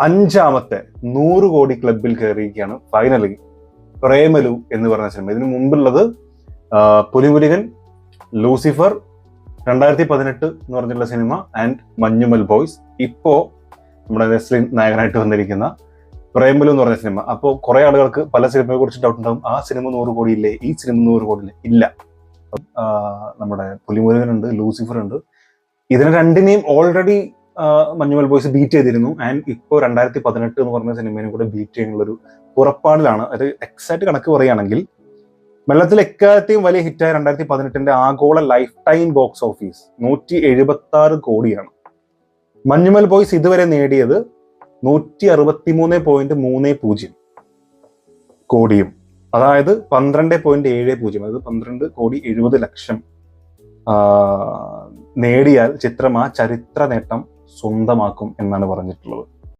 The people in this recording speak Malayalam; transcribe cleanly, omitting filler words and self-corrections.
അഞ്ചാമത്തെ 100 കോടി ക്ലബിൽ കയറിയിരിക്കുകയാണ് ഫൈനലി പ്രേമലു എന്ന് പറഞ്ഞ സിനിമ. ഇതിനു മുമ്പുള്ളത് പുലിമുരുകൻ, ലൂസിഫർ, 2018 എന്ന് പറഞ്ഞിട്ടുള്ള സിനിമ ആൻഡ് മഞ്ഞുമൽ ബോയ്സ്. ഇപ്പോ നമ്മുടെ നെസ്ലിൻ നായകനായിട്ട് വന്നിരിക്കുന്ന പ്രേമലു എന്ന് പറഞ്ഞ സിനിമ. അപ്പോൾ കുറെ ആളുകൾക്ക് പല സിനിമയെ കുറിച്ച് ഡൗട്ട് ഉണ്ടാവും. ആ സിനിമ 100 കോടിയില്ലേ, ഈ സിനിമ 100 കോടിയില്ലേ? ഇല്ല. നമ്മുടെ പുലിമുരുകനുണ്ട്, ലൂസിഫർ ഉണ്ട്. ഇതിനെ രണ്ടിനെയും ഓൾറെഡി മഞ്ഞുമൽ ബോയ്സ് ബീറ്റ് ചെയ്തിരുന്നു. ആൻഡ് ഇപ്പോൾ 2018 എന്ന് പറഞ്ഞ സിനിമേനെ കൂടെ ബീറ്റ് ചെയ്യാനുള്ള ഒരു പുറപ്പാടിലാണ്. അത് എക്സാക്ട് കണക്ക് പറയുകയാണെങ്കിൽ വെള്ളത്തിൽ എക്കാലത്തെയും വലിയ ഹിറ്റായ 2018 ആഗോള ലൈഫ് ടൈം ബോക്സ് ഓഫീസ് 176 കോടിയാണ്. മഞ്ഞുമൽ ബോയ്സ് ഇതുവരെ നേടിയത് 163.30 കോടിയും, അതായത് 12.70, അതായത് 12,70,00,000 നേടിയാൽ ചിത്രം ആ ചരിത്ര നേട്ടം സ്വന്തമാക്കും എന്നാണ് പറഞ്ഞിട്ടുള്ളത്.